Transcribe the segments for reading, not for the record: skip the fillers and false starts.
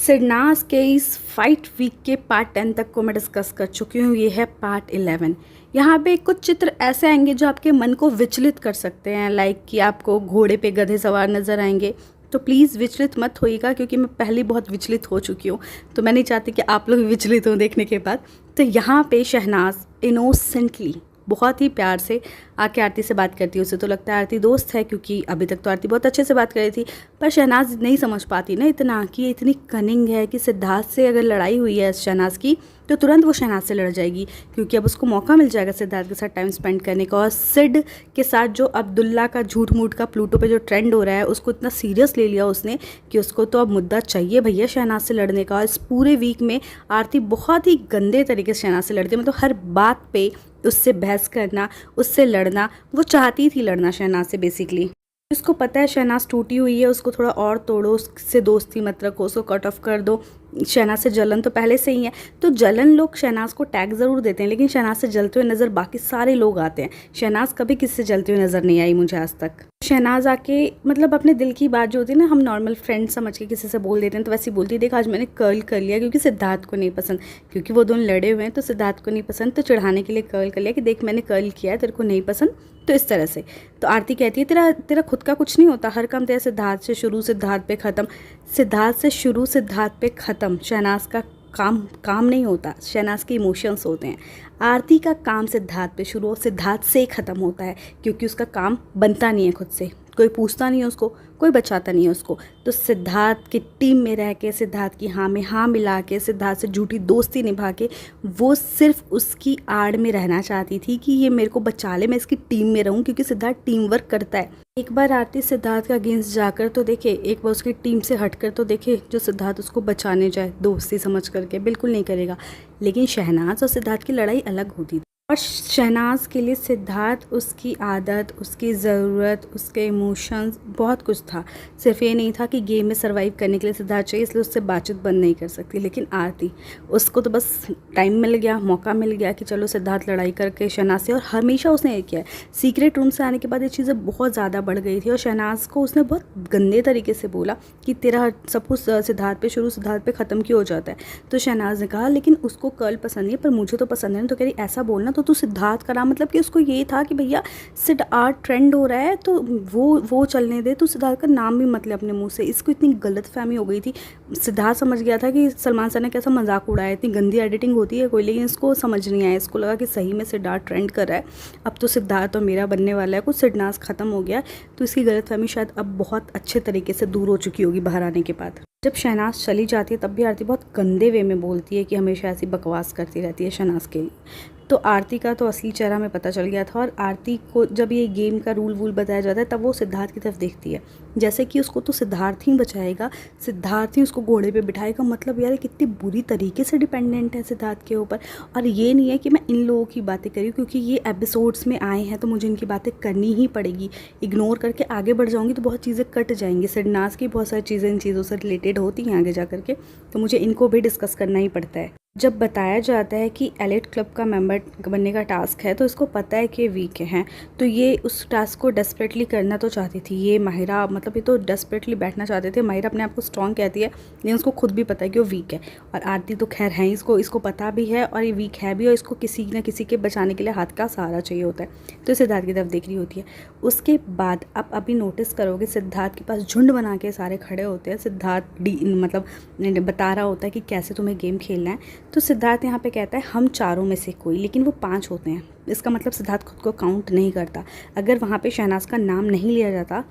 सिरनाज के इस fight week के पार्ट 10 तक को मैं डिस्कस कर चुकी हूँ। ये है पार्ट 11। यहाँ पे कुछ चित्र ऐसे आएंगे जो आपके मन को विचलित कर सकते हैं, लाइक कि आपको घोड़े पे गधे सवार नज़र आएंगे। तो प्लीज़ विचलित मत होइएगा, क्योंकि मैं पहले बहुत विचलित हो चुकी हूँ, तो मैं नहीं चाहती कि आप लोग विचलित हों देखने के बाद। तो यहाँ पे शहनाज इनोसेंटली बहुत ही प्यार से आके आरती से बात करती है। उसे तो लगता है आरती दोस्त है, क्योंकि अभी तक तो आरती बहुत अच्छे से बात कर रही थी। पर शहनाज नहीं समझ पाती ना इतना कि ये इतनी कनिंग है कि सिद्धार्थ से अगर लड़ाई हुई है शहनाज की तो तुरंत वो शहनाज से लड़ जाएगी, क्योंकि अब उसको मौका मिल जाएगा सिद्धार्थ के साथ टाइम स्पेंड करने का। और सिड के साथ जो अब्दुल्ला का झूठ मूठ का प्लूटो पे जो ट्रेंड हो रहा है, उसको इतना सीरियस ले लिया उसने कि उसको तो अब मुद्दा चाहिए भैया शहनाज से लड़ने का। इस पूरे वीक में आरती बहुत ही गंदे तरीके से शहनाज से लड़ती है, मतलब हर बात पे उससे बहस करना, उससे लड़ना। वो चाहती थी लड़ना शहनाज से बेसिकली। उसको पता है शहनाज टूटी हुई है, उसको थोड़ा और तोड़ो, उससे दोस्ती मत रखो, उसको कट ऑफ कर दो। शहनाज से जलन तो पहले से ही है, तो जलन लोग शहनाज को टैग ज़रूर देते हैं, लेकिन शहनाज से जलते हुए नज़र बाकी सारे लोग आते हैं। शहनाज कभी किसी से जलती हुई नज़र नहीं आई मुझे आज तक। शहनाज आके मतलब अपने दिल की बात जो होती है ना, हम नॉर्मल फ्रेंड समझ के किसी से बोल देते हैं, तो वैसे ही बोलती है, देख आज मैंने कर्ल कर लिया क्योंकि सिद्धार्थ को नहीं पसंद, क्योंकि वो दोनों लड़े हुए हैं तो सिद्धार्थ को नहीं पसंद, तो चिढ़ाने के लिए कर्ल कर लिया कि देख मैंने कर्ल किया है, तेरे को नहीं पसंद, तो इस तरह से। तो आरती कहती है तेरा खुद का कुछ नहीं होता, हर काम तेरा सिद्धार्थ से शुरू सिद्धार्थ पे ख़त्म, सिद्धार्थ से शुरू सिद्धार्थ पे ख़त्म। शहनाज का काम नहीं होता, शहनाज के इमोशंस होते हैं। आरती का काम सिद्धार्थ पे शुरू और सिद्धार्थ से ख़त्म होता है, क्योंकि उसका काम बनता नहीं है खुद से, कोई पूछता नहीं है उसको, कोई बचाता नहीं है उसको। तो सिद्धार्थ की टीम में रह के, सिद्धार्थ की हाँ में हाँ मिला के, सिद्धार्थ से झूठी दोस्ती निभा के, वो सिर्फ उसकी आड़ में रहना चाहती थी कि ये मेरे को बचा ले, मैं इसकी टीम में रहूं, क्योंकि सिद्धार्थ टीम वर्क करता है। एक बार आरती सिद्धार्थ का अगेंस्ट जाकर तो देखे, एक बार उसकी टीम से हटकर तो देखे, जो सिद्धार्थ उसको बचाने जाए दोस्ती समझ करके, बिल्कुल नहीं करेगा। लेकिन शहनाज और सिद्धार्थ की लड़ाई अलग होती थी, और शहनाज के लिए सिद्धार्थ उसकी आदत, उसकी ज़रूरत, उसके इमोशंस बहुत कुछ था। सिर्फ ये नहीं था कि गेम में सर्वाइव करने के लिए सिद्धार्थ चाहिए, इसलिए उससे बातचीत बंद नहीं कर सकती। लेकिन आरती, उसको तो बस टाइम मिल गया, मौका मिल गया कि चलो सिद्धार्थ लड़ाई करके शहनाज से, और हमेशा उसने ये किया है। सीक्रेट रूम से आने के बाद ये चीज़ें बहुत ज़्यादा बढ़ गई थी, और शहनाज को उसने बहुत गंदे तरीके से बोला कि तेरा सब कुछ सिद्धार्थ पे शुरू सिद्धार्थ पे ख़त्म क्यों हो जाता है। तो शहनाज ने कहा लेकिन उसको कर्ल पसंद नहीं है, पर मुझे तो पसंद है। तो कह रही ऐसा बोलना, तो तू सिद्धार्थ करा, मतलब कि उसको ये था कि भैया सिड आर्ट ट्रेंड हो रहा है तो वो चलने दे, तो सिद्धार्थ का नाम भी मतलब अपने मुंह से। इसको इतनी गलत फहमी हो गई थी। सिद्धार्थ समझ गया था कि सलमान सर ने कैसा मजाक उड़ाया, इतनी गंदी एडिटिंग होती है कोई, लेकिन इसको समझ नहीं आया। इसको लगा कि सही में सिड आर्ट ट्रेंड कर रहा है, अब तो सिद्धार्थ और मेरा बनने वाला है, कुछ सिडनाज खत्म हो गया। तो इसकी गलत फहमी शायद अब बहुत अच्छे तरीके से दूर हो चुकी होगी बाहर आने के बाद। जब शहनाज चली जाती है तब भी आरती बहुत गंदे वे में बोलती है कि हमेशा ऐसी बकवास करती रहती है शहनाज के लिए। तो आरती का तो असली चेहरा में पता चल गया था, और आरती को जब ये गेम का रूल वूल बताया जाता है तब वो सिद्धार्थ की तरफ देखती है, जैसे कि उसको तो सिद्धार्थ ही बचाएगा, सिद्धार्थ ही उसको घोड़े पे बिठाएगा। मतलब यार कितनी बुरी तरीके से डिपेंडेंट है सिद्धार्थ के ऊपर। और ये नहीं है कि मैं इन लोगों की बातें करी, क्योंकि ये एपिसोड्स में आए हैं तो मुझे इनकी बातें करनी ही पड़ेगी। इग्नोर करके आगे बढ़ जाऊँगी तो बहुत चीज़ें कट जाएंगी। सिडनाज की बहुत सारी चीज़ें इन चीज़ों से रिलेटेड होती हैं आगे जा करके, तो मुझे इनको भी डिस्कस करना ही पड़ता है। जब बताया जाता है कि एलिट क्लब का मेंबर बनने का टास्क है, तो इसको पता है कि ये वीक हैं, तो ये उस टास्क को डेस्परेटली करना तो चाहती थी। ये माहिरा, मतलब ये तो डेस्परेटली बैठना चाहते थे। माहिरा अपने आप को स्ट्रॉन्ग कहती है, लेकिन उसको खुद भी पता है कि वो वीक है। और आरती तो खैर है, इसको पता भी है, और ये वीक है भी, और इसको किसी न किसी के बचाने के लिए हाथ का सहारा चाहिए होता है। तो सिद्धार्थ की तरफ देख रही होती है। उसके बाद आप अभी नोटिस करोगे सिद्धार्थ के पास झुंड बना के सारे खड़े होते हैं। सिद्धार्थ मतलब बता रहा होता है कि कैसे तुम्हें गेम खेलना है। तो सिद्धार्थ यहाँ पे कहता है हम चारों में से कोई, लेकिन वो 5 होते हैं। इसका मतलब सिद्धार्थ खुद को काउंट नहीं करता। अगर वहाँ पे शहनाज का नाम नहीं लिया जाता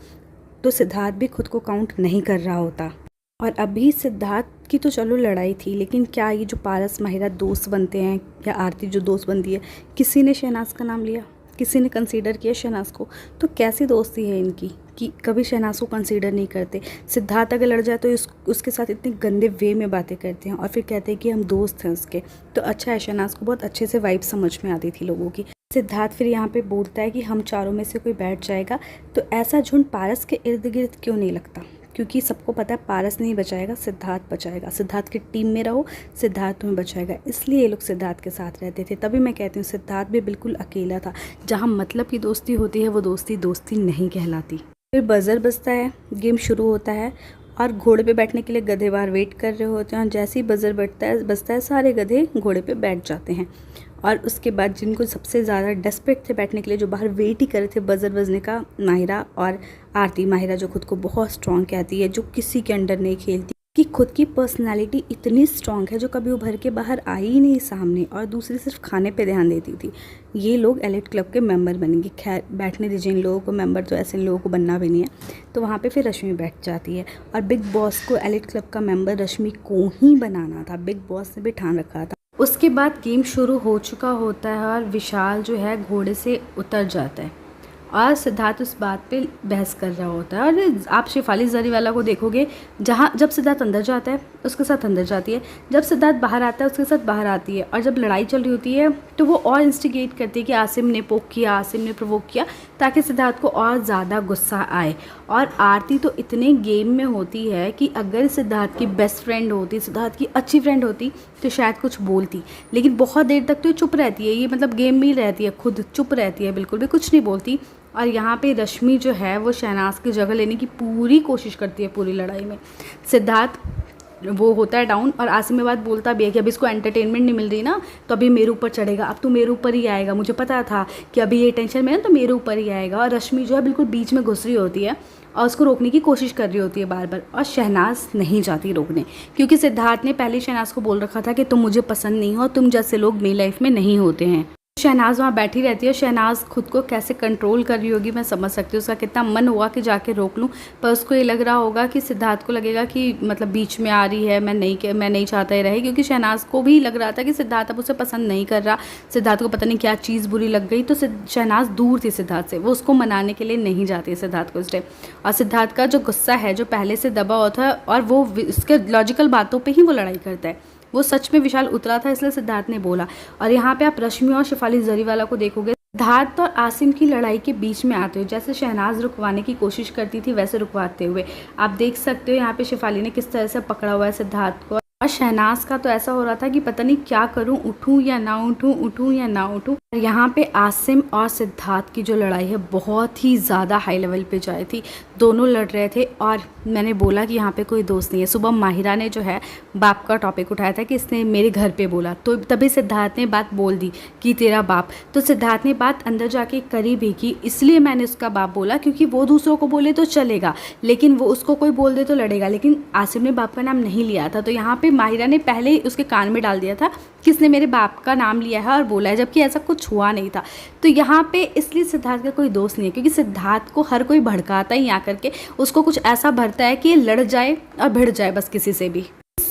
तो सिद्धार्थ भी खुद को काउंट नहीं कर रहा होता। और अभी सिद्धार्थ की तो चलो लड़ाई थी, लेकिन क्या ये जो पारस माहिरा दोस्त बनते हैं, या आरती जो दोस्त बनती है, किसी ने शहनाज का नाम लिया? किसी ने कंसीडर किया शहनाज को? तो कैसी दोस्ती है इनकी कि कभी शहनाज को कंसीडर नहीं करते। सिद्धार्थ अगर लड़ जाए तो उसके साथ इतने गंदे वे में बातें करते हैं, और फिर कहते हैं कि हम दोस्त हैं उसके। तो अच्छा है, शहनाज को बहुत अच्छे से वाइब समझ में आती थी लोगों की। सिद्धार्थ फिर यहाँ पे बोलता है कि हम चारों में से कोई बैठ जाएगा, तो ऐसा झुंड पारस के इर्द गिर्द क्यों नहीं लगता? क्योंकि सबको पता है पारस नहीं बचाएगा, सिद्धार्थ बचाएगा। सिद्धार्थ की टीम में रहो, सिद्धार्थ तुम्हें बचाएगा, इसलिए ये लोग सिद्धार्थ के साथ रहते थे। तभी मैं कहती हूँ सिद्धार्थ भी बिल्कुल अकेला था। जहाँ मतलब की दोस्ती होती है वो दोस्ती नहीं कहलाती। फिर बज़र बजता है, गेम शुरू होता है, और घोड़े पे बैठने के लिए गधे बाहर वेट कर रहे होते हैं और जैसे ही बजर बजता है सारे गधे घोड़े पे बैठ जाते हैं। और उसके बाद जिनको सबसे ज़्यादा डेस्परेट थे बैठने के लिए, जो बाहर वेट ही कर रहे थे बजर बजने का, माहिरा और आरती। माहिरा जो खुद को बहुत स्ट्रॉन्ग कहती है, जो किसी के अंडर नहीं खेलती, कि खुद की पर्सनालिटी इतनी स्ट्रॉन्ग है जो कभी उभर के बाहर आई ही नहीं सामने, और दूसरी सिर्फ खाने पे ध्यान देती थी। ये लोग एलिट क्लब के मेंबर बनेंगे। खैर बैठने दीजिए इन लोगों को, मेंबर तो ऐसे लोगों को बनना भी नहीं है। तो वहाँ पे फिर रश्मि बैठ जाती है और बिग बॉस को एलिट क्लब का मेंबर रश्मि को ही बनाना था, बिग बॉस ने भी ठान रखा था। उसके बाद गेम शुरू हो चुका होता है और विशाल जो है घोड़े से उतर जाता है और सिद्धार्थ उस बात पे बहस कर रहा होता है। और आप शेफाली जरीवाला को देखोगे, जहाँ जब सिद्धार्थ अंदर जाता है उसके साथ अंदर जाती है, जब सिद्धार्थ बाहर आता है उसके साथ बाहर आती है, और जब लड़ाई चल रही होती है तो वो और इंस्टिगेट करती है कि आसिम ने पोक किया, आसिम ने प्रोवोक किया, ताकि सिद्धार्थ को और ज़्यादा गुस्सा आए। और आरती तो इतने गेम में होती है कि अगर सिद्धार्थ की बेस्ट फ्रेंड होती, सिद्धार्थ की अच्छी फ्रेंड होती, तो शायद कुछ बोलती, लेकिन बहुत देर तक तो ये चुप रहती है। ये मतलब गेम में ही रहती है, खुद चुप रहती है, बिल्कुल भी कुछ नहीं बोलती। और यहाँ पे रश्मि जो है वो शहनाज की जगह लेने की पूरी कोशिश करती है पूरी लड़ाई में। सिद्धार्थ वो होता है डाउन और आसिम में बात बोलता भी है कि अभी इसको एंटरटेनमेंट नहीं मिल रही ना, तो अभी मेरे ऊपर चढ़ेगा, अब तो मेरे ऊपर ही आएगा, मुझे पता था कि अभी ये टेंशन में है तो मेरे ऊपर ही आएगा। और रश्मि जो है बिल्कुल बीच में घुस रही होती है और उसको रोकने की कोशिश कर रही होती है बार बार, और शहनाज नहीं जाती रोकने, क्योंकि सिद्धार्थ ने पहले शहनाज को बोल रखा था कि तुम मुझे पसंद नहीं हो, तुम जैसे लोग मेरी लाइफ में नहीं होते हैं। शहनाज वहाँ बैठी रहती है। शहनाज खुद को कैसे कंट्रोल कर रही होगी मैं समझ सकती हूँ, उसका कितना मन हुआ कि जाके रोक लूँ, पर उसको ये लग रहा होगा कि सिद्धार्थ को लगेगा कि मतलब बीच में आ रही है, मैं नहीं चाहता ही रहे, क्योंकि शहनाज को भी लग रहा था कि सिद्धार्थ अब उसे पसंद नहीं कर रहा, सिद्धार्थ को पता नहीं क्या चीज़ बुरी लग गई। तो शहनाज दूर थी सिद्धार्थ से, वो उसको मनाने के लिए नहीं जाती सिद्धार्थ को इस टाइम। और सिद्धार्थ का जो गुस्सा है जो पहले से दबा हुआ था, और वो इसके लॉजिकल बातों पर ही वो लड़ाई करता है, वो सच में विशाल उतरा था, इसलिए सिद्धार्थ ने बोला। और यहाँ पे आप रश्मि और शेफाली जरीवाला को देखोगे, सिद्धार्थ और आसिम की लड़ाई के बीच में आते हुए, जैसे शहनाज रुकवाने की कोशिश करती थी वैसे रुकवाते हुए आप देख सकते हो। यहाँ पे शेफाली ने किस तरह से पकड़ा हुआ है सिद्धार्थ को, और शहनाज का तो ऐसा हो रहा था कि पता नहीं क्या करूं, उठूं या ना उठूं, उठूं या ना उठूं। यहाँ पे आसिम और सिद्धार्थ की जो लड़ाई है बहुत ही ज़्यादा हाई लेवल पे जाई थी, दोनों लड़ रहे थे। और मैंने बोला कि यहाँ पे कोई दोस्त नहीं है। सुबह माहिरा ने जो है बाप का टॉपिक उठाया था कि इसने मेरे घर पे बोला, तो तभी सिद्धार्थ ने बात बोल दी कि तेरा बाप, तो सिद्धार्थ ने बात अंदर जाके करी भी कि इसलिए मैंने उसका बाप बोला क्योंकि वो दूसरों को बोले तो चलेगा, लेकिन वो उसको कोई बोल दे तो लड़ेगा, लेकिन आसिम ने बाप का नाम नहीं लिया था। तो यहाँ पे माहिरा ने पहले ही उसके कान में डाल दिया था कि इसने मेरे बाप का नाम लिया है और बोला है, जबकि ऐसा कुछ हुआ नहीं था। तो यहाँ पे इसलिए सिद्धार्थ का कोई दोस्त नहीं है, क्योंकि सिद्धार्थ को हर कोई भड़काता ही आकर के, उसको कुछ ऐसा भरता है कि ये लड़ जाए और भिड़ जाए बस किसी से भी।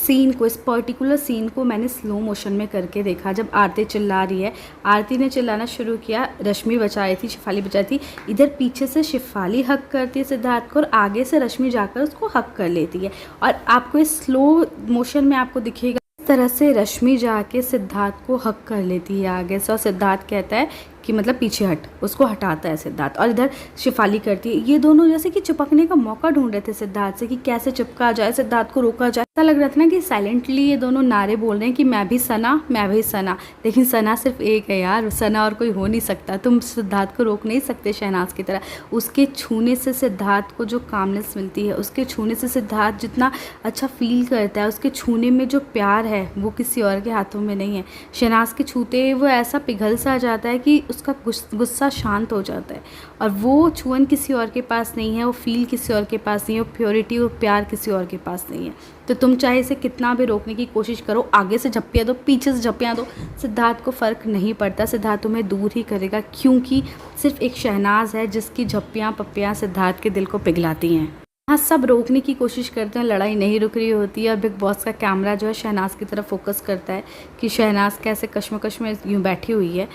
इस पर्टिकुलर सीन को मैंने स्लो मोशन में करके देखा। जब आरती चिल्ला रही है, आरती ने चिल्लाना शुरू किया, रश्मि बचाई थी, शेफाली बचाई थी, इधर पीछे से शेफाली हक करती है सिद्धार्थ को और आगे से रश्मि जाकर उसको हक कर लेती है। और आपको इस स्लो मोशन में आपको दिखेगा इस तरह से रश्मि जाके सिद्धार्थ को हक कर लेती है आगे से, और सिद्धार्थ कहता है कि मतलब पीछे हट, उसको हटाता है सिद्धार्थ, और इधर शेफाली करती है। ये दोनों जैसे कि चिपकने का मौका ढूंढ रहे थे सिद्धार्थ से कि कैसे चिपका जाए, सिद्धार्थ को रोका जाए। ऐसा लग रहा था ना कि साइलेंटली ये दोनों नारे बोल रहे हैं कि मैं भी सना, मैं भी सना, लेकिन सना सिर्फ एक है यार, सना और कोई हो नहीं सकता। तुम सिद्धार्थ को रोक नहीं सकते शहनाज की तरह। उसके छूने से सिद्धार्थ को जो कामनेस मिलती है, उसके छूने से सिद्धार्थ जितना अच्छा फील करता है, उसके छूने में जो प्यार है वो किसी और के हाथों में नहीं है। शहनाज के छूते वो ऐसा पिघल सा जाता है कि उसका गुस्सा शांत हो जाता है, और वो छुअन किसी और के पास नहीं है, वो फील किसी और के पास नहीं है, वो प्योरिटी और प्यार किसी और के पास नहीं है। तो तुम चाहे इसे कितना भी रोकने की कोशिश करो, आगे से झप्पियाँ दो, पीछे से झप्पियाँ दो, सिद्धार्थ को फ़र्क नहीं पड़ता, सिद्धार्थ तुम्हें दूर ही करेगा, क्योंकि सिर्फ एक शहनाज है जिसकी झप्पियाँ पप्पियाँ सिद्धार्थ के दिल को पिघलाती हैं। हाँ, सब रोकने की कोशिश करते हैं, लड़ाई नहीं रुक रही होती है, और बिग बॉस का कैमरा जो है शहनाज की तरफ फोकस करता है कि शहनाज कैसे कश्मकश में यूँ बैठी हुई है।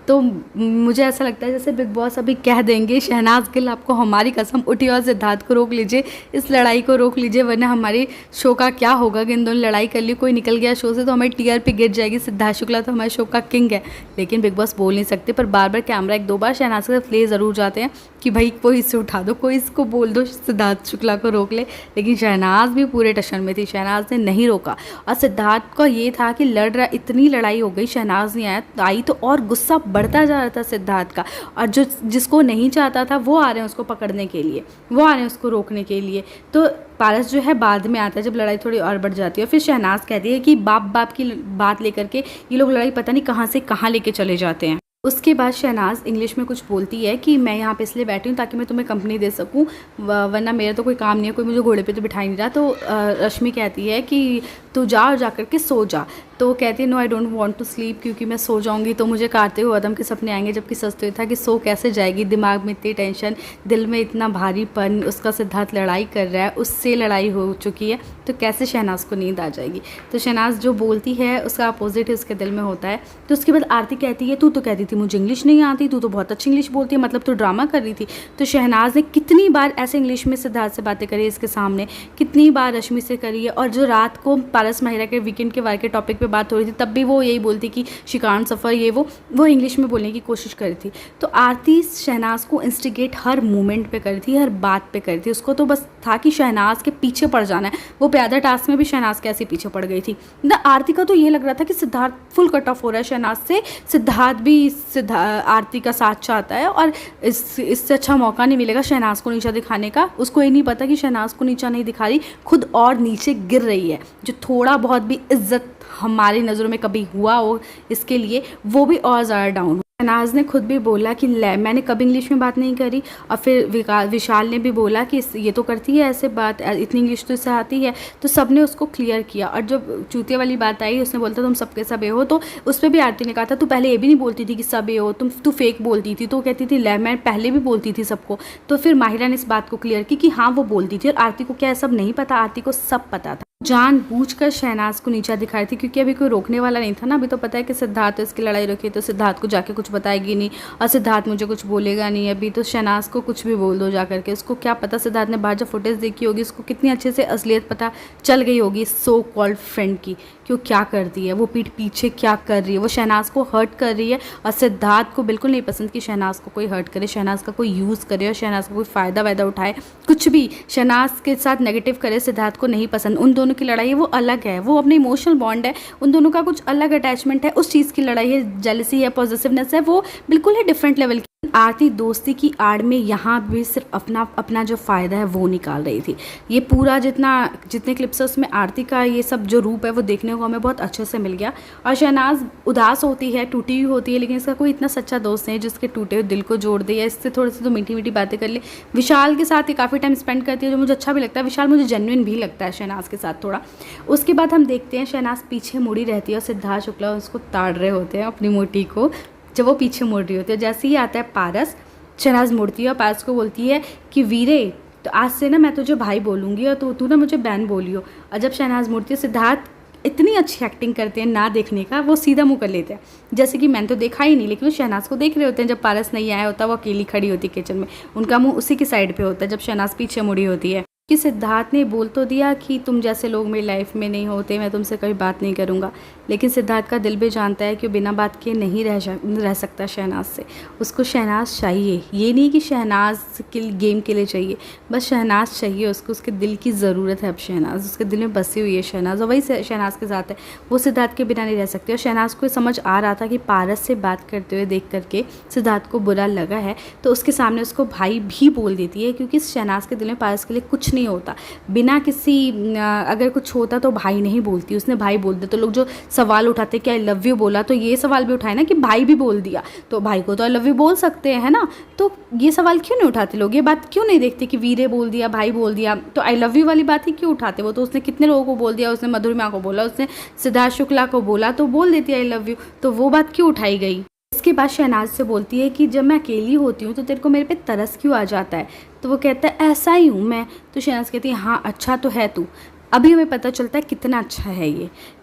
तो मुझे ऐसा लगता है जैसे बिग बॉस अभी कह देंगे, शहनाज गिल आपको हमारी कसम, उठी और सिद्धार्थ को रोक लीजिए, इस लड़ाई को रोक लीजिए, वरना हमारे शो का क्या होगा कि इन दोनों लड़ाई कर ली, कोई निकल गया शो से तो हमारी टीआरपी गिर जाएगी। सिद्धार्थ शुक्ला तो हमारे शो का किंग है, लेकिन बिग बॉस बोल नहीं सकते, पर बार बार कैमरा एक दो बार शहनाज के साथ ले ज़रूर जाते हैं कि भाई कोई इसे उठा दो, कोई इसको बोल दो सिद्धार्थ शुक्ला को रोक ले। लेकिन शहनाज भी पूरे टशन में थी, शहनाज ने नहीं रोका। और सिद्धार्थ का ये था कि लड़ रहा, इतनी लड़ाई हो गई, शहनाज नहीं आई तो और गुस्सा बढ़ता जा रहा था सिद्धार्थ का। और जो जिसको नहीं चाहता था वो आ रहे हैं उसको पकड़ने के लिए, वो आ रहे हैं उसको रोकने के लिए। तो पारस जो है बाद में आता है जब लड़ाई थोड़ी और बढ़ जाती है। फिर शहनाज कहती है कि बाप की बात लेकर के ये लोग लड़ाई पता नहीं कहाँ से कहाँ लेके चले जाते हैं। उसके बाद शहनाज इंग्लिश में कुछ बोलती है कि मैं यहाँ पे इसलिए बैठी हूँ ताकि मैं तुम्हें कंपनी दे सकूँ, वरना मेरा तो कोई काम नहीं है, कोई मुझे घोड़े पे तो बिठा नहीं रहा। तो रश्मि कहती है कि तू जा और जा करके सो जा। तो वो कहती है no I don't want to sleep, क्योंकि मैं सो जाऊंगी तो मुझे काटते हुए अदम के सपने आएंगे। जबकि सच तो ये था कि सो कैसे जाएगी, दिमाग में इतनी टेंशन, दिल में इतना भारीपन, उसका सिद्धार्थ लड़ाई कर रहा है, उससे लड़ाई हो चुकी है, तो कैसे शहनाज को नींद आ जाएगी। तो शहनाज जो बोलती है उसका अपोजिट ही उसके दिल में होता है। तो उसके बाद आरती कहती है तू तो कहती थी मुझे इंग्लिश नहीं आती, तू तो बहुत अच्छी इंग्लिश बोलती है, मतलब तू ड्रामा कर रही थी। तो शहनाज ने कितनी बार ऐसे इंग्लिश में सिद्धार्थ से बातें करी है इसके सामने, कितनी बार रश्मि से करी है। और जो रात को पारस माहिरा के वीकेंड के वार के टॉपिक पे बात हो रही थी तब भी वो यही बोलती कि शिकान सफ़र ये वो इंग्लिश में बोलने की कोशिश करी थी। तो आरती शहनाज को इंस्टिगेट हर मोमेंट पे करी थी, हर बात पे करी थी। उसको तो बस था कि शहनाज के पीछे पड़ जाना है। वो प्यादा टास्क में भी शहनाज कैसे पीछे पड़ गई थी ना। आरती का तो ये लग रहा था कि सिद्धार्थ फुल कट ऑफ हो रहा है शहनाज से, सिद्धार्थ भी आरती का साथ चाहता है और इससे अच्छा मौका नहीं मिलेगा शहनाज को नीचा दिखाने का। उसको ये नहीं पता कि शहनाज को नीचा नहीं दिखा रही, खुद और नीचे गिर रही है। जो थोड़ा बहुत भी इज्जत हमारी नज़रों में कभी हुआ हो इसके लिए, वो भी और ज़्यादा डाउन। शहनाज ने खुद भी बोला कि मैंने कभी इंग्लिश में बात नहीं करी। और फिर विशाल ने भी बोला कि ये तो करती है ऐसे बात, इतनी इंग्लिश तो इससे आती है। तो सब ने उसको क्लियर किया। और जब चूतिया वाली बात आई, उसने बोलता तुम सबके सब ए हो, तो उस पर भी आरती ने कहा था तू पहले ये भी नहीं बोलती थी कि सब ए हो, तू फेक बोलती थी। तो कहती थी मैं पहले भी बोलती थी सबको। तो फिर माहिरा ने इस बात को क्लियर की कि हाँ वो बोलती थी। और आरती को क्या सब नहीं पता, आरती को सब पता था। जानबूझकर शहनाज को नीचा दिखाई थी क्योंकि अभी कोई रोकने वाला नहीं था ना। अभी तो पता है कि सिद्धार्थ इसकी लड़ाई रोकी तो सिद्धार्थ को जाके कुछ बताएगी नहीं और सिद्धार्थ मुझे कुछ बोलेगा नहीं। अभी तो शहनाज को कुछ भी बोल दो जा करके, उसको क्या पता सिद्धार्थ ने बाहर जब फुटेज देखी होगी उसको कितनी अच्छे से असलियत पता चल गई होगी सो कॉल्ड फ्रेंड की, कि वो क्या करती है, वो पीठ पीछे क्या कर रही है, वो शहनाज को हर्ट कर रही है। और सिद्धार्थ को बिल्कुल नहीं पसंद कि शहनाज को कोई हर्ट करे, शहनाज का कोई यूज़ करे और शहनाज का कोई फ़ायदा वायदा उठाए, कुछ भी शहनाज के साथ नेगेटिव करे, सिद्धार्थ को नहीं पसंद। उन दोनों की लड़ाई है वो अलग है, वो अपने इमोशनल बॉन्ड है, उन दोनों का कुछ अलग अटैचमेंट है, उस चीज़ की लड़ाई है, जेलसी है, पॉजिटिवनेस है, वो बिल्कुल ही डिफरेंट लेवल की। आरती दोस्ती की आड़ में यहाँ भी सिर्फ अपना जो फ़ायदा है वो निकाल रही थी। ये पूरा जितने क्लिप्स है उसमें आरती का ये सब जो रूप है वो देखने को हमें बहुत अच्छे से मिल गया। और शहनाज उदास होती है, टूटी हुई होती है, लेकिन इसका कोई इतना सच्चा दोस्त नहीं है जिसके टूटे हुए दिल को जोड़ दे या इससे थोड़ी सी तो मीठी मीठी बातें कर ले। विशाल के साथ ही काफ़ी टाइम स्पेंड करती है जो मुझे अच्छा भी लगता है। विशाल मुझे जेन्युइन भी लगता है शहनाज के साथ थोड़ा। उसके बाद हम देखते हैं शहनाज पीछे मुड़ी रहती है और सिद्धार्थ शुक्ला उसको ताड़ रहे होते हैं अपनी मोटी को, जब वो पीछे मुड़ रही होती है। जैसे ही आता है पारस, शहनाज मुड़ती है और पारस को बोलती है कि वीरे तो आज से ना मैं तुझे भाई बोलूँगी और तू ना मुझे बहन बोलियो। और जब शहनाज मुड़ती है, सिद्धार्थ इतनी अच्छी एक्टिंग करते हैं ना देखने का, वो सीधा मुँह कर लेते हैं जैसे कि मैंने तो देखा ही नहीं, लेकिन वो शहनाज को देख रहे होते हैं। जब पारस नहीं आया होता वो अकेली खड़ी होती किचन में, उनका मुँह उसी की साइड पर होता है जब शहनाज पीछे मुड़ी होती है। कि सिद्धार्थ ने बोल तो दिया कि तुम जैसे लोग मेरी लाइफ में नहीं होते, मैं तुमसे कभी बात नहीं करूँगा, लेकिन सिद्धार्थ का दिल भी जानता है कि वो बिना बात किए नहीं रह सकता शहनाज से। उसको शहनाज चाहिए, ये नहीं कि शहनाज के गेम के लिए चाहिए, बस शहनाज चाहिए उसको, उसके दिल की ज़रूरत है। अब शहनाज उसके दिल में बसी हुई है शहनाज, और वही शहनाज के साथ है, वो सिद्धार्थ के बिना नहीं रह सकती। और शहनाज को समझ आ रहा था कि पारस से बात करते हुए देख करके सिद्धार्थ को बुरा लगा है, तो उसके सामने उसको भाई भी बोल देती है, क्योंकि शहनाज के दिल में पारस के लिए कुछ नहीं होता। बिना किसी अगर कुछ होता तो भाई नहीं बोलती, उसने भाई बोल दिया। तो लोग जो सवाल उठाते कि आई लव यू बोला, तो ये सवाल भी उठाए ना कि भाई भी बोल दिया, तो भाई को तो आई लव यू बोल सकते हैं ना। तो ये सवाल क्यों नहीं उठाते लोग, ये बात क्यों नहीं देखते कि वीरे बोल दिया, भाई बोल दिया, तो आई लव यू वाली बात ही क्यों उठाते। वो तो उसने कितने लोगों को बोल दिया, उसने मधुरिमा को बोला, उसने सिद्धार्थ शुक्ला को बोला, तो बोल देती आई लव यू, तो वो बात क्यों उठाई गई। इसके बाद शहनाज से बोलती है कि जब मैं अकेली होती हूँ तो तेरे को मेरे पे तरस क्यों आ जाता है। तो वो कहता है ऐसा ही हूँ मैं। तो शहनाज कहती है हाँ अच्छा तो है तू, अभी हमें पता चलता है कितना अच्छा है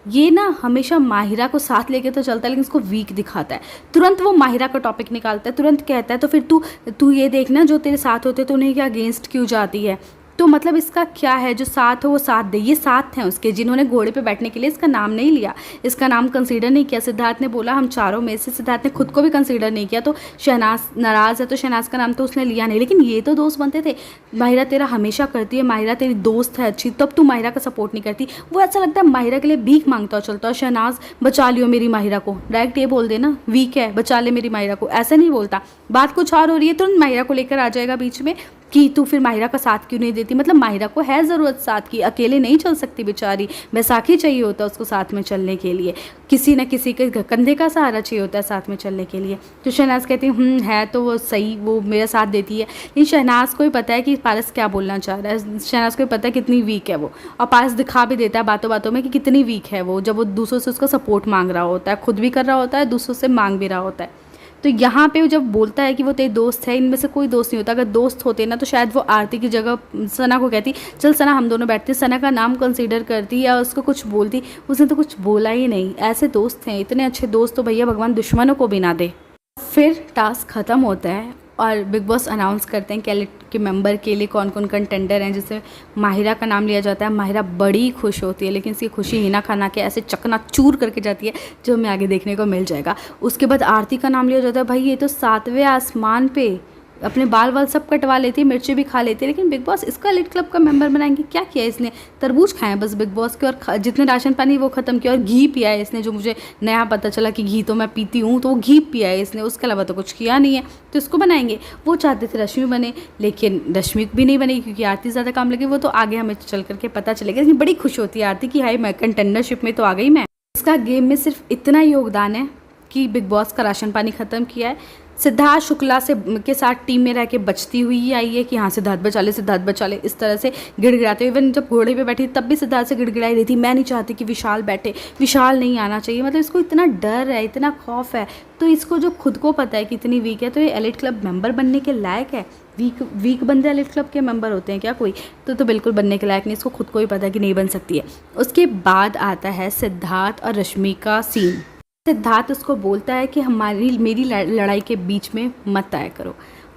ये ना हमेशा माहिरा को साथ लेके तो चलता है, लेकिन उसको वीक दिखाता है। तुरंत वो माहिरा का टॉपिक निकालता है, तुरंत कहता है तो फिर तू ये देखना जो तेरे साथ होते तो उन्हें क्या अगेंस्ट क्यों जाती है। तो मतलब इसका क्या है, जो साथ हो वो साथ दे। ये साथ हैं उसके जिन्होंने घोड़े पे बैठने के लिए इसका नाम नहीं लिया, इसका नाम कंसीडर नहीं किया। सिद्धार्थ ने बोला हम चारों में से, सिद्धार्थ ने खुद को भी कंसीडर नहीं किया, तो शहनाज नाराज़ है तो शहनाज का नाम तो उसने लिया नहीं। लेकिन ये तो दोस्त बनते थे। माहिरा तेरा हमेशा करती है, माहिरा तेरी दोस्त है अच्छी, तब तू माहिरा का सपोर्ट नहीं करती। वो ऐसा लगता है माहिरा के लिए भीख मांगता हो चलता है, शहनाज बचा लियो मेरी माहिरा को। डायरेक्ट ये बोल देना वीक है, बचा ले मेरी माहिरा को, ऐसा नहीं बोलता। बात कुछ और हो रही है तुरंत माहिरा को लेकर आ जाएगा बीच में कि तू फिर माहिरा का साथ क्यों नहीं देती। मतलब माहिरा को है ज़रूरत साथ की, अकेले नहीं चल सकती बेचारी, बैसाखी चाहिए होता है उसको साथ में चलने के लिए, किसी न किसी के कंधे का सहारा चाहिए होता है साथ में चलने के लिए। तो शहनाज कहती है तो वो सही, वो मेरा साथ देती है। लेकिन शहनाज को ही पता है कि पारस क्या बोलना चाह रहा है, शहनाज को ही पता है कितनी वीक है वो, और पारस दिखा भी देता है बातों बातों में कि कितनी वीक है वो, जब वो दूसरों से उसका सपोर्ट मांग रहा होता है, खुद भी कर रहा होता है, दूसरों से मांग भी रहा होता है। तो यहाँ पे जब बोलता है कि वो तेरे दोस्त है, इनमें से कोई दोस्त नहीं होता। अगर दोस्त होते ना तो शायद वो आरती की जगह सना को कहती चल सना हम दोनों बैठते, सना का नाम कंसीडर करती या उसको कुछ बोलती। उसने तो कुछ बोला ही नहीं। ऐसे दोस्त हैं, इतने अच्छे दोस्त तो भैया भगवान दुश्मनों को भी ना दे। फिर टास्क ख़त्म होता है और बिग बॉस अनाउंस करते हैं कि एलिट के मेंबर के लिए कौन कौन कंटेंडर हैं, जिससे माहिरा का नाम लिया जाता है। माहिरा बड़ी खुश होती है, लेकिन इसकी खुशी हिना खाना के ऐसे चकनाचूर करके जाती है जो हमें आगे देखने को मिल जाएगा। उसके बाद आरती का नाम लिया जाता है। भाई ये तो 7वें आसमान पे अपने बाल वाल सब कटवा लेती है, मिर्ची भी खा लेती है, लेकिन बिग बॉस इसका एलिट क्लब का मेंबर बनाएंगे। क्या किया इसने, तरबूज खाए बस बिग बॉस के, और जितने राशन पानी वो ख़त्म किया, और घी पिया है इसने, जो मुझे नया पता चला कि घी तो मैं पीती हूँ, तो वो घी पिया है इसने, उसके अलावा तो कुछ किया नहीं है। तो इसको बनाएंगे। वो चाहते थे रश्मि बने, लेकिन रश्मि भी नहीं बनेगी क्योंकि आरती ज़्यादा काम लगी। वो तो आगे हमें चल करके पता चलेगा। लेकिन बड़ी खुश होती है आरती की, हाई मैं कंटेंडरशिप में तो आ गई मैं। इसका गेम में सिर्फ इतना योगदान है कि बिग बॉस का राशन पानी ख़त्म किया है। सिद्धार्थ शुक्ला से के साथ टीम में रह के बचती हुई आई है कि हाँ सिद्धार्थ बचा ले, सिद्धार्थ बचा ले, इस तरह से गिड़गिड़ाते। इवन जब घोड़े पे बैठी तब भी सिद्धार्थ से गिड़गिड़ाई रही थी, मैं नहीं चाहती कि विशाल बैठे, विशाल नहीं आना चाहिए। मतलब इसको इतना डर है, इतना खौफ है। तो इसको जो खुद को पता है कि इतनी वीक है, तो ये एलिट क्लब मेंबर बनने के लायक है। वीक बंदे एलिट क्लब के मेंबर होते हैं क्या कोई? तो बिल्कुल बनने के लायक नहीं। इसको खुद को ही पता है कि नहीं बन सकती है। उसके बाद आता है सिद्धार्थ और रश्मि का सीन। सिद्धार्थ उसको बोलता है कि मेरी लड़ाई के बीच में मत आया करो,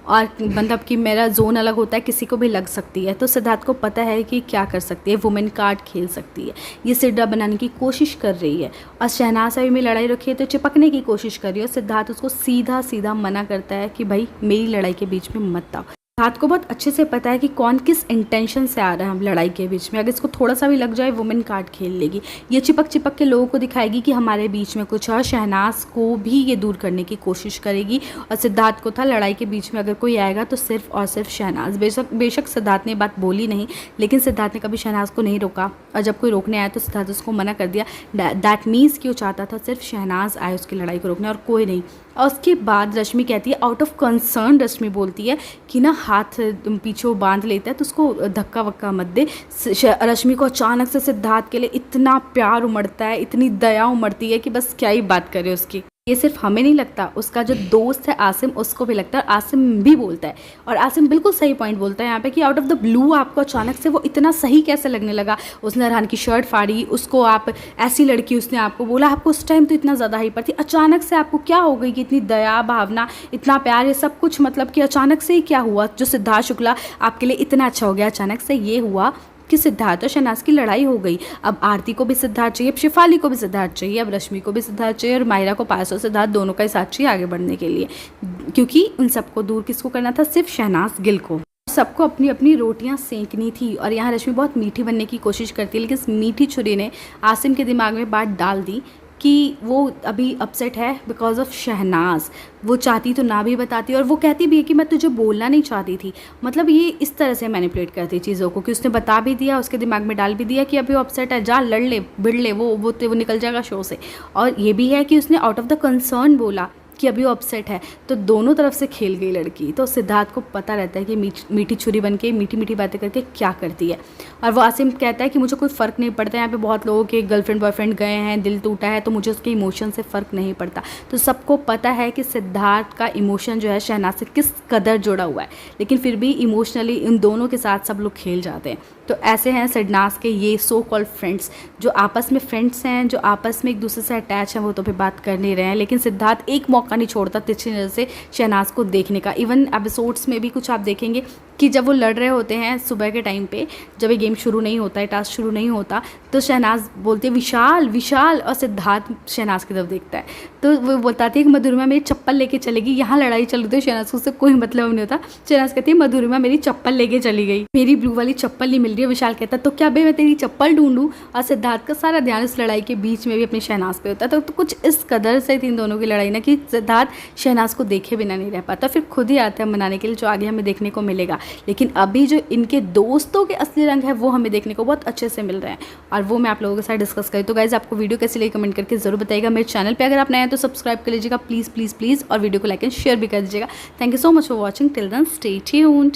और मतलब कि मेरा जोन अलग होता है, किसी को भी लग सकती है। तो सिद्धार्थ को पता है कि क्या कर सकती है, वुमेन कार्ड खेल सकती है। ये सिड्डा बनाने की कोशिश कर रही है, और शहनाज अभी में लड़ाई रखी है तो चिपकने की कोशिश कर रही है। और सिद्धार्थ उसको सीधा सीधा मना करता है कि भाई मेरी लड़ाई के बीच में मत आओ। सिद्धार्थ को बहुत अच्छे से पता है कि कौन किस इंटेंशन से आ रहा है हम लड़ाई के बीच में। अगर इसको थोड़ा सा भी लग जाए वुमेन कार्ड खेल लेगी। ये चिपक चिपक के लोगों को दिखाएगी कि हमारे बीच में कुछ है। शहनाज को भी ये दूर करने की कोशिश करेगी। और सिद्धार्थ को था लड़ाई के बीच में अगर कोई आएगा तो सिर्फ और सिर्फ शहनाज। बेशक सिद्धार्थ ने बात बोली नहीं, लेकिन सिद्धार्थ ने कभी शहनाज को नहीं रोका, और जब कोई रोकने आया तो सिद्धार्थ उसको मना कर दिया। दैट मीन्स कि वो चाहता था सिर्फ शहनाज आए उसकी लड़ाई को रोकने, और कोई नहीं। और उसके बाद रश्मि कहती है, आउट ऑफ कंसर्न रश्मि बोलती है कि ना हाथ पीछे बांध लेता है तो उसको धक्का वक्का मत दे। रश्मि को अचानक से सिद्धार्थ के लिए इतना प्यार उमड़ता है, इतनी दया उमड़ती है कि बस क्या ही बात करे उसकी। ये सिर्फ हमें नहीं लगता, उसका जो दोस्त है आसिम उसको भी लगता है। आसिम भी बोलता है, और आसिम बिल्कुल सही पॉइंट बोलता है यहाँ पे कि आउट ऑफ द ब्लू आपको अचानक से वो इतना सही कैसे लगने लगा। उसने अरहान की शर्ट फाड़ी, उसको आप ऐसी लड़की उसने आपको बोला, आपको उस टाइम तो इतना ज़्यादा हाइपर थी, अचानक से आपको क्या हो गई कि इतनी दया भावना, इतना प्यार, ये सब कुछ मतलब कि अचानक से ही क्या हुआ जो सिद्धार्थ शुक्ला आपके लिए इतना अच्छा हो गया। अचानक से ये हुआ कि सिद्धार्थ और शहनाज की लड़ाई हो गई। अब आरती को भी सिद्धार्थ चाहिए, अब शिफाली को भी सिद्धार्थ चाहिए, अब रश्मि को भी सिद्धार्थ चाहिए, और माहिरा को पास और सिद्धार्थ दोनों का ही साथ चाहिए आगे बढ़ने के लिए। क्योंकि उन सबको दूर किसको करना था? सिर्फ शहनाज गिल को। सबको अपनी अपनी रोटियां सेंकनी थी। और यहाँ रश्मि बहुत मीठी बनने की कोशिश करती है, लेकिन इस मीठी छुरी ने आसिम के दिमाग में बात डाल दी कि वो अभी अपसेट है बिकॉज ऑफ शहनाज। वो चाहती तो ना भी बताती, और वो कहती भी है कि मैं तुझे बोलना नहीं चाहती थी। मतलब ये इस तरह से मैनिपुलेट करती चीज़ों को कि उसने बता भी दिया, उसके दिमाग में डाल भी दिया कि अभी वो अपसेट है, जा लड़ ले भिड़ ले, वो निकल जाएगा शो से। और ये भी है कि उसने आउट ऑफ द कंसर्न बोला कि अभी वो अपसेट है, तो दोनों तरफ से खेल गई लड़की। तो सिद्धार्थ को पता रहता है कि मीठी छुरी बन के मीठी मीठी बातें करके क्या करती है। और वो आसिम कहता है कि मुझे कोई फ़र्क नहीं पड़ता, यहाँ पे बहुत लोगों के गर्लफ्रेंड बॉयफ्रेंड गए हैं, दिल टूटा है, तो मुझे उसके इमोशन से फ़र्क नहीं पड़ता। तो सबको पता है कि सिद्धार्थ का इमोशन जो है शहनाज से किस कदर जुड़ा हुआ है, लेकिन फिर भी इमोशनली इन दोनों के साथ सब लोग खेल जाते हैं। तो ऐसे हैं सिडनाज के ये सो कॉल्ड फ्रेंड्स, जो आपस में फ्रेंड्स हैं, जो आपस में एक दूसरे से अटैच हैं, वो तो फिर बात कर नहीं रहे हैं। लेकिन सिद्धार्थ एक मौका नहीं छोड़ता तिरछी नज़र से शहनाज को देखने का। इवन एपिसोड्स में भी कुछ आप देखेंगे कि जब वो लड़ रहे होते हैं सुबह के टाइम पे, जब ये गेम शुरू नहीं होता है, टास्क शुरू नहीं होता, तो शहनाज बोलती है विशाल विशाल, और सिद्धार्थ शहनाज की तरफ देखता है। तो वो बताती है कि मधुरिमा मेरी चप्पल लेके चलेगी, यहाँ लड़ाई चल रही थी, शहनाज को उससे कोई मतलब नहीं होता। शहनाज कहती है मधुरिमा मेरी चप्पल लेके चली गई, मेरी ब्लू वाली चप्पल नहीं मिल रही है। विशाल कहता है तो क्या बे मैं तेरी चप्पल ढूंढूं, और सिद्धार्थ का सारा ध्यान इस लड़ाई के बीच में भी अपनी शहनाज पे होता है। तो कुछ इस कदर से थी इन दोनों की लड़ाई ना कि सिद्धार्थ शहनाज को देखे बिना नहीं रह पाता, फिर खुद ही आता है मनाने के लिए, जो आगे हमें देखने को मिलेगा। लेकिन अभी जो इनके दोस्तों के असली रंग है वो हमें देखने को बहुत अच्छे से मिल रहे हैं, और वो मैं आप लोगों के साथ डिस्कस करी। तो गाइज आपको वीडियो कैसी लगी कमेंट करके जरूर बताइएगा। मेरे चैनल पे अगर आप नए हैं तो सब्सक्राइब कर लीजिएगा प्लीज़ प्लीज़ प्लीज़, और वीडियो को लाइक एंड शेयर भी कर दीजिएगा। Thank you so much for watching, till then stay tuned.